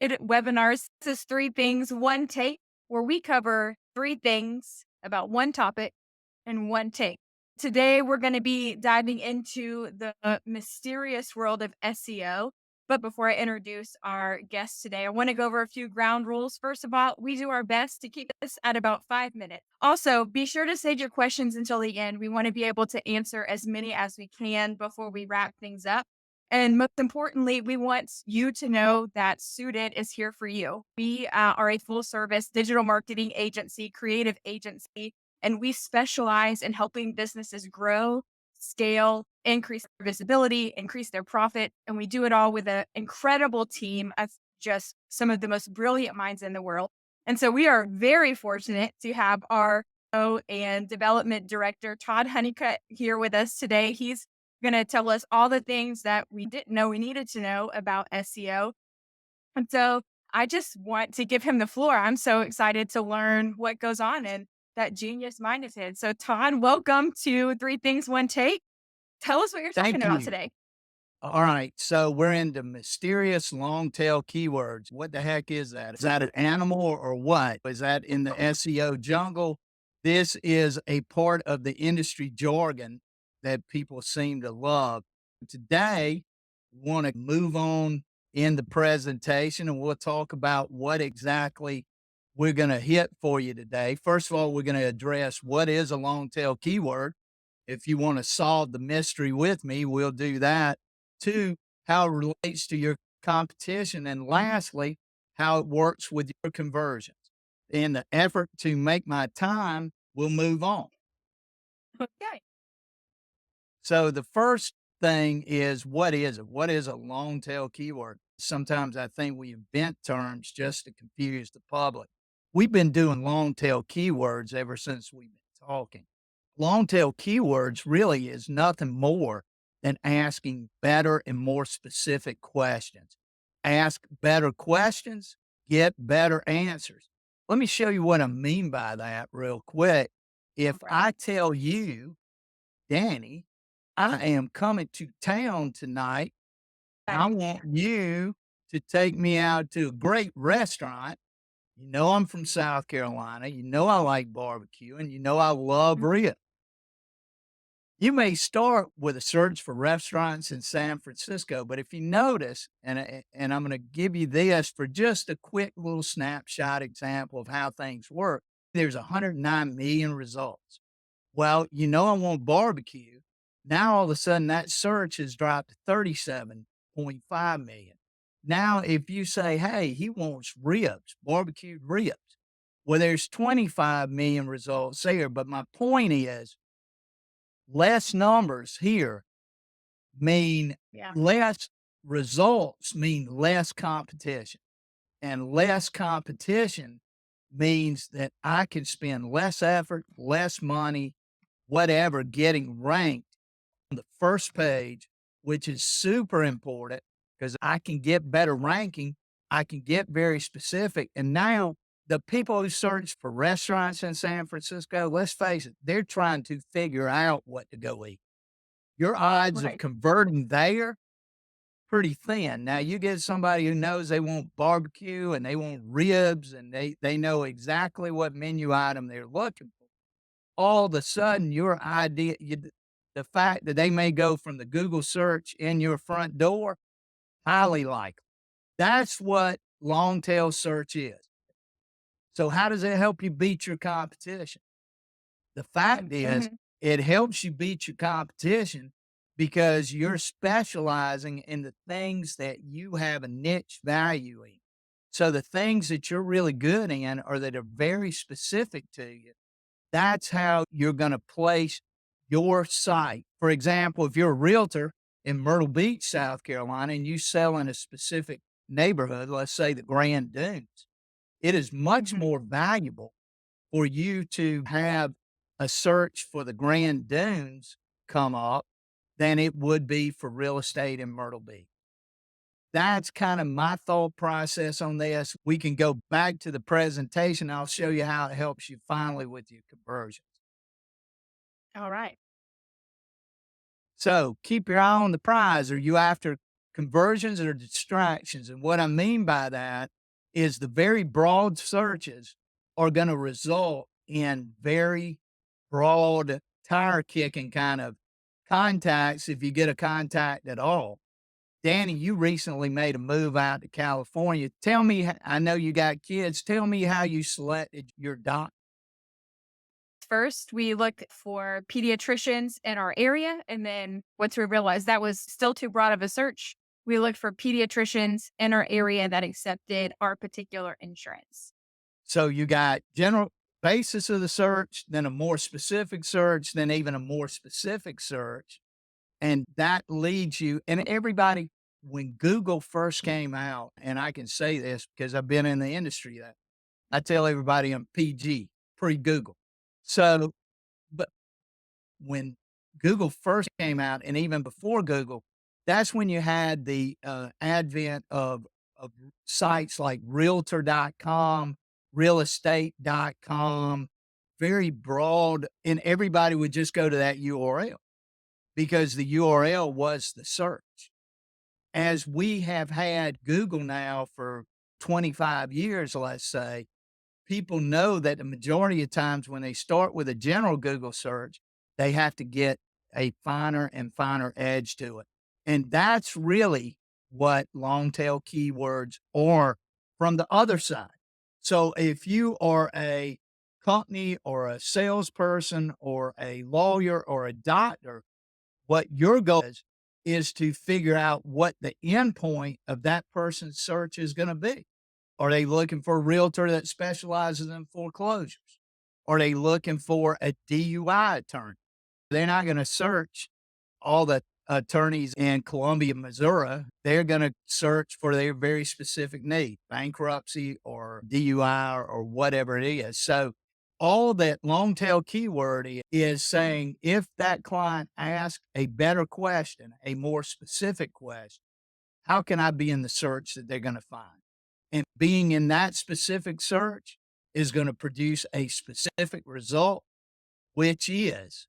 webinars. This is three things, one take, where we cover three things about one topic in one take. Today, we're going to be diving into the mysterious world of SEO. But before I introduce our guest today, I want to go over a few ground rules. First of all, we do our best to keep this at about 5 minutes. Also, be sure to save your questions until the end. We want to be able to answer as many as we can before we wrap things up. And most importantly, we want you to know that Suited is here for you. We are a full service digital marketing agency, creative agency, and we specialize in helping businesses grow, scale, increase their visibility, increase their profit. And we do it all with an incredible team of just some of the most brilliant minds in the world. And so we are very fortunate to have our and development director, Todd Honeycutt, here with us today. He's going to tell us all the things that we didn't know we needed to know about SEO. And so I just want to give him the floor. I'm so excited to learn what goes on in that genius mind of his. So, Todd, welcome to Three Things, One Take. Tell us what you're talking Thank about you. today. All right. So we're into mysterious long tail keywords. What the heck is that? Is that an animal or what? Is that in the SEO jungle? This is a part of the industry jargon that people seem to love. Today, we want to move on in the presentation and we'll talk about what exactly we're going to hit for you today. First of all, we're going to address what is a long tail keyword. If you want to solve the mystery with me, we'll do that. Two, how it relates to your competition. And lastly, how it works with your conversions. In the effort to make my time, we'll move on. Okay. So the first thing is, what is it? What is a long tail keyword? Sometimes I think we invent terms just to confuse the public. We've been doing long tail keywords ever since we've been talking. Long tail keywords really is nothing more than asking better and more specific questions. Ask better questions, get better answers. Let me show you what I mean by that real quick. If Right. I tell you, Danny, I am coming to town tonight, I Okay. want you to take me out to a great restaurant. You know, I'm from South Carolina. You know, I like barbecue and you know, I love Mhm. ribs. You may start with a search for restaurants in San Francisco, but if you notice, and I'm going to give you this for just a quick little snapshot example of how things work, there's 109 million results. Well, you know, I want barbecue. Now all of a sudden that search has dropped to 37.5 million. Now, if you say, hey, he wants ribs, barbecued ribs, well, there's 25 million results there. But my point is, less numbers here mean Yeah. less results, mean less competition. And less competition means that I can spend less effort, less money, whatever, getting ranked on the first page, which is super important because I can get better ranking. I can get very specific. And now the people who search for restaurants in San Francisco, let's face it, they're trying to figure out what to go eat. Your odds of Right. converting there pretty thin. Now you get somebody who knows they want barbecue and they want ribs and they know exactly what menu item they're looking for. All of a sudden your idea, the fact that they may go from the Google search in your front door, highly likely. That's what long tail search is. So how does it help you beat your competition? The fact is, Mhm. it helps you beat your competition because you're specializing in the things that you have a niche value in. So the things that you're really good in or that are very specific to you, that's how you're going to place your site. For example, if you're a realtor in Myrtle Beach, South Carolina, and you sell in a specific neighborhood, let's say the Grand Dunes, it is much Mhm. more valuable for you to have a search for the Grand Dunes come up than it would be for real estate in Myrtle Beach. That's kind of my thought process on this. We can go back to the presentation. I'll show you how it helps you finally with your conversions. All right. So keep your eye on the prize. Are you after Conversions are distractions. And what I mean by that is the very broad searches are going to result in very broad tire kicking kind of contacts if you get a contact at all. Danny, you recently made a move out to California. Tell me, I know you got kids. Tell me how you selected your doc. First, we looked for pediatricians in our area. And then once we realized that was still too broad of a search, we looked for pediatricians in our area that accepted our particular insurance. So you got general basis of the search, then a more specific search, then even a more specific search. And that leads you, and everybody, when Google first came out, and I can say this because I've been in the industry, that I tell everybody I'm PG, pre Google. So, but when Google first came out, and even before Google, that's when you had the advent of sites like realtor.com, realestate.com, very broad, and everybody would just go to that URL because the URL was the search. As we have had Google now for 25 years, let's say, people know that the majority of times when they start with a general Google search, they have to get a finer and finer edge to it. And that's really what long tail keywords are from the other side. So if you are a company or a salesperson or a lawyer or a doctor, what your goal is to figure out what the end point of that person's search is going to be. Are they looking for a realtor that specializes in foreclosures? Are they looking for a DUI attorney? They're not going to search all the attorneys in Columbia, Missouri. They're going to search for their very specific need, bankruptcy or DUI or whatever it is. So all that long tail keyword is saying if that client asks a better question, a more specific question, how can I be in the search that they're going to find? And being in that specific search is going to produce a specific result, which is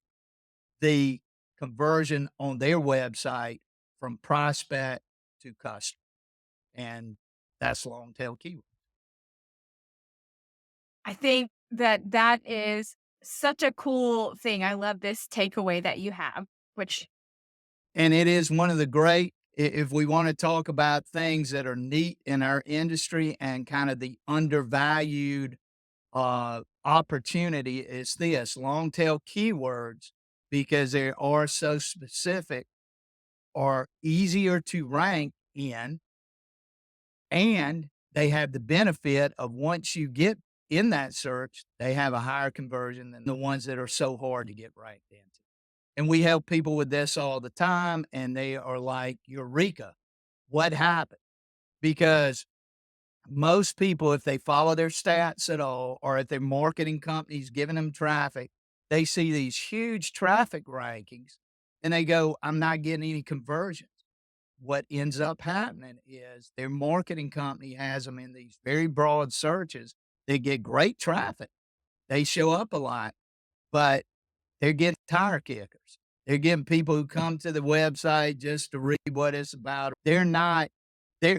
the conversion on their website from prospect to customer. And that's long tail keyword. I think that that is such a cool thing. I love this takeaway that you have, which And it is one of the great, if we want to talk about things that are neat in our industry and kind of the undervalued opportunity, is this long tail keywords because they are so specific, are easier to rank in, and they have the benefit of once you get in that search, they have a higher conversion than the ones that are so hard to get ranked into. And we help people with this all the time, and they are like, Eureka, what happened? Because most people, if they follow their stats at all, or if their marketing company's giving them traffic, they see these huge traffic rankings and they go, I'm not getting any conversions. What ends up happening is their marketing company has them in these very broad searches. They get great traffic. They show up a lot, but they're getting tire kickers. They're getting people who come to the website just to read what it's about. They're not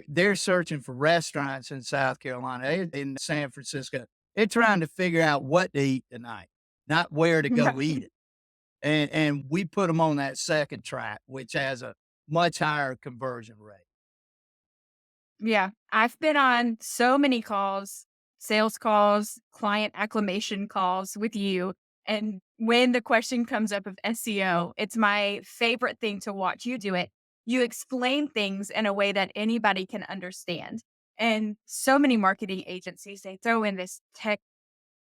they're searching for restaurants in South Carolina, in San Francisco. They're trying to figure out what to eat tonight, not where to go eat it. And we put them on that second track, which has a much higher conversion rate. yeah, I've been on so many calls, sales calls, client acclamation calls with you. And when the question comes up of SEO, it's my favorite thing to watch you do it. You explain things in a way that anybody can understand. And so many marketing agencies, they throw in this tech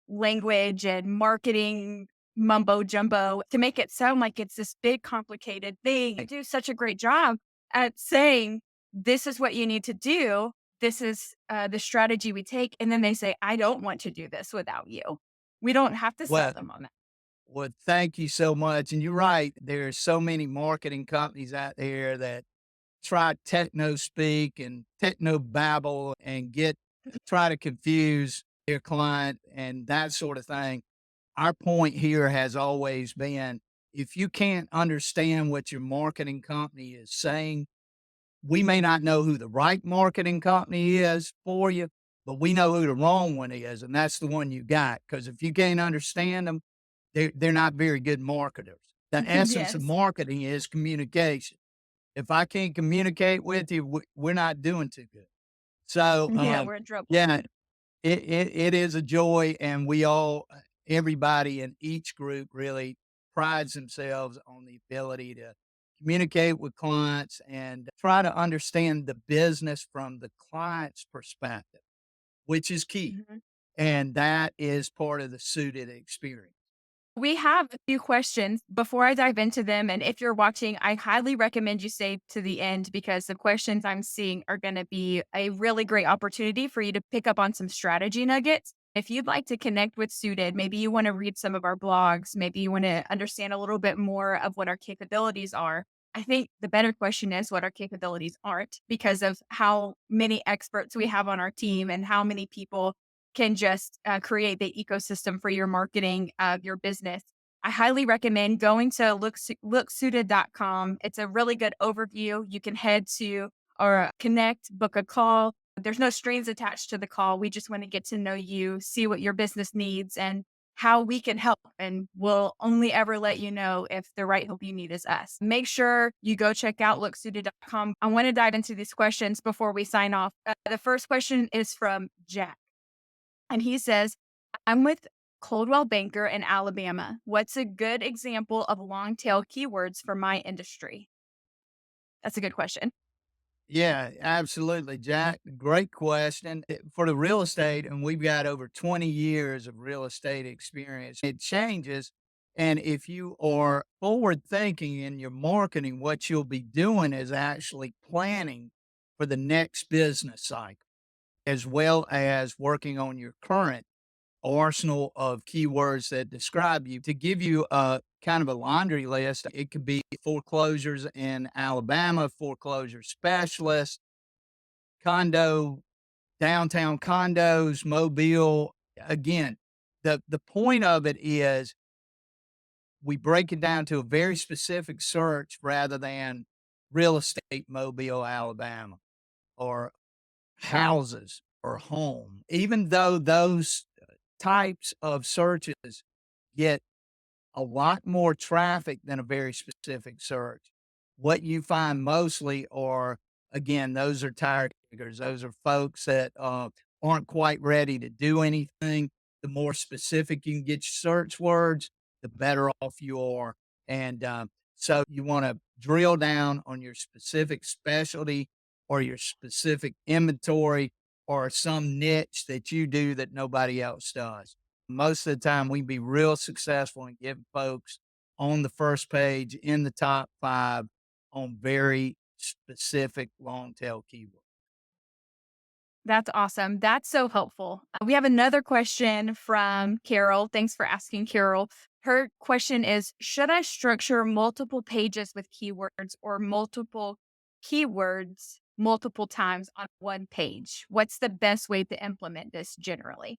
language and marketing mumbo jumbo to make it sound like it's this big complicated thing. You do such a great job at saying, this is what you need to do. This is the strategy we take. And then they say, I don't want to do this without you. We don't have to sell Well, them on that. well, thank you so much. And you're right. There's so many marketing companies out there that try techno speak and techno babble and try to confuse their client and that sort of thing. Our point here has always been if you can't understand what your marketing company is saying, we may not know who the right marketing company is for you, but we know who the wrong one is, and that's the one you got. Because if you can't understand them, they're not very good marketers. The essence of Yes. marketing is communication. If I can't communicate with you, we're not doing too good. So, Yeah, we're in trouble. yeah, it is a joy, and we all everybody in each group really prides themselves on the ability to communicate with clients and try to understand the business from the client's perspective, which is key, Mhm. and that is part of the suited experience. We have a few questions before I dive into them. And if you're watching, I highly recommend you stay to the end because the questions I'm seeing are going to be a really great opportunity for you to pick up on some strategy nuggets. If you'd like to connect with Suited, maybe you want to read some of our blogs, maybe you want to understand a little bit more of what our capabilities are. I think the better question is what our capabilities aren't because of how many experts we have on our team and how many people can just create the ecosystem for your marketing of your business. I highly recommend going to looksuited.com. It's a really good overview. You can head to or connect, book a call. There's no strings attached to the call. We just want to get to know you, see what your business needs, and how we can help. And we'll only ever let you know if the right help you need is us. Make sure you go check out looksuited.com. I want to dive into these questions before we sign off. The first question is from Jack. And he says, I'm with Coldwell Banker in Alabama. What's a good example of long tail keywords for my industry? That's a good question. Yeah, absolutely, Jack. Great question. For the real estate, and we've got over 20 years of real estate experience. It changes. And if you are forward thinking in your marketing, what you'll be doing is actually planning for the next business cycle, as well as working on your current arsenal of keywords that describe you. To give you a kind of a laundry list, it could be foreclosures in Alabama, foreclosure specialist, condo, downtown condos, Mobile. Again, the point of it is we break it down to a very specific search rather than real estate Mobile, Alabama, or houses or home. Even though those types of searches get a lot more traffic than a very specific search. What you find mostly are, again, those are tire kickers. Those are folks that aren't quite ready to do anything. The more specific you can get your search words, the better off you are. And so you want to drill down on your specific specialty or your specific inventory or some niche that you do that nobody else does. Most of the time, we can be real successful in getting folks on the first page in the top 5 on very specific long tail keywords. That's awesome. That's so helpful. We have another question from Carol. Thanks for asking, Carol. Her question is: should I structure multiple pages with keywords or multiple keywords multiple times on one page? What's the best way to implement this generally?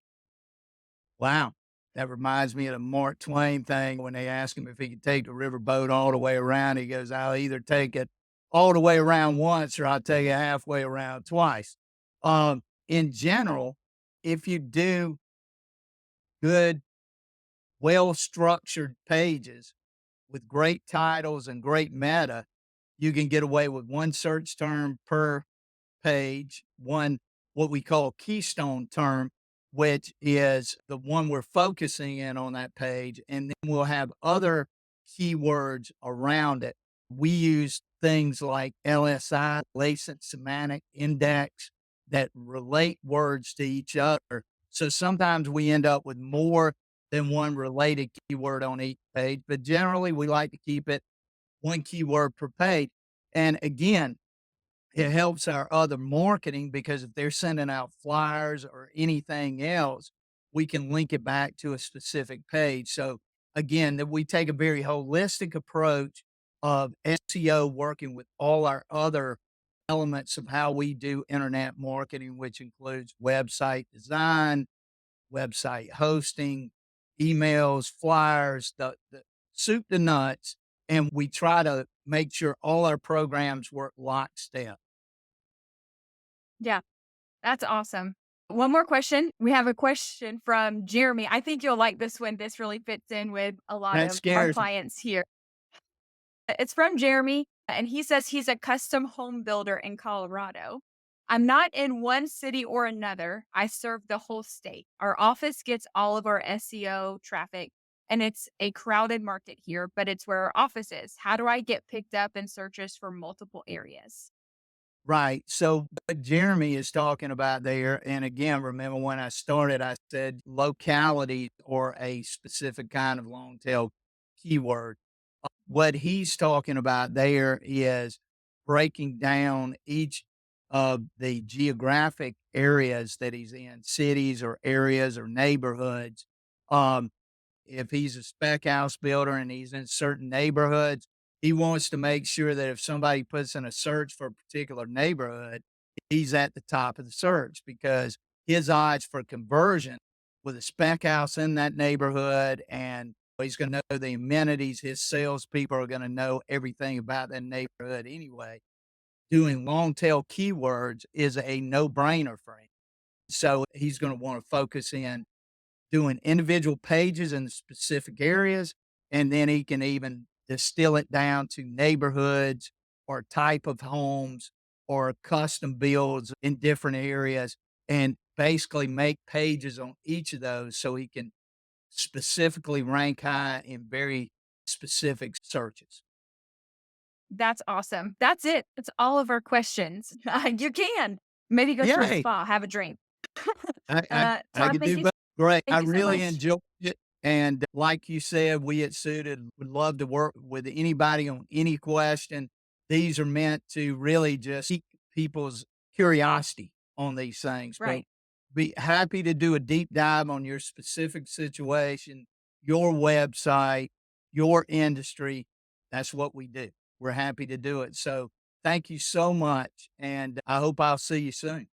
Wow. That reminds me of the Mark Twain thing when they asked him if he could take the riverboat all the way around. He goes, I'll either take it all the way around once or I'll take it halfway around twice. In general, if you do good, well structured pages with great titles and great meta, you can get away with one search term per page, one what we call keystone term, which is the one we're focusing in on that page. And then we'll have other keywords around it. We use things like LSI, latent semantic index, that relate words to each other. So sometimes we end up with more than one related keyword on each page, but generally we like to keep it one keyword per page. And again, it helps our other marketing because if they're sending out flyers or anything else, we can link it back to a specific page. So again, that we take a very holistic approach of SEO working with all our other elements of how we do internet marketing, which includes website design, website hosting, emails, flyers, the soup to nuts. And we try to make sure all our programs work lockstep. Yeah, that's awesome. One more question. We have a question from Jeremy. I think you'll like this one. This really fits in with a lot That of our scares me. clients here. It's from Jeremy, and he says he's a custom home builder in Colorado. I'm not in one city or another. I serve the whole state. Our office gets all of our SEO traffic, and it's a crowded market here, but it's where our office is. How do I get picked up in searches for multiple areas? Right. So what Jeremy is talking about there, and again, remember when I started, I said locality or a specific kind of long tail keyword. What he's talking about there is breaking down each of the geographic areas that he's in, cities or areas or neighborhoods. Um, if he's a spec house builder and he's in certain neighborhoods, he wants to make sure that if somebody puts in a search for a particular neighborhood, he's at the top of the search because his odds for conversion with a spec house in that neighborhood and he's going to know the amenities. His salespeople are going to know everything about that neighborhood anyway. Doing long tail keywords is a no brainer for him. So he's going to want to focus in doing individual pages in the specific areas, and then he can even distill it down to neighborhoods or type of homes or custom builds in different areas and basically make pages on each of those so he can specifically rank high in very specific searches. That's awesome. That's it. That's all of our questions. You can maybe go to a Yay! spa, have a drink. I Todd, could do both. Great. I thank you so really much. enjoyed it. And like you said, we at Suited would love to work with anybody on any question. These are meant to really just pique people's curiosity on these things, but Right. be happy to do a deep dive on your specific situation, your website, your industry. That's what we do. We're happy to do it. So thank you so much. And I hope I'll see you soon.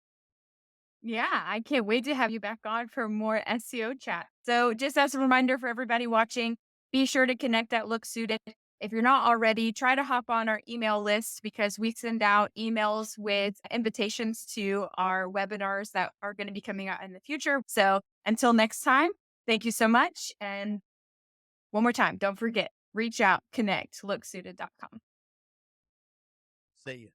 Yeah, I can't wait to have you back on for more SEO chat. So, just as a reminder for everybody watching, be sure to connect at Look Suited. If you're not already, try to hop on our email list because we send out emails with invitations to our webinars that are going to be coming out in the future. So, until next time, thank you so much. And one more time, don't forget, reach out, connect, looksuited.com. See you.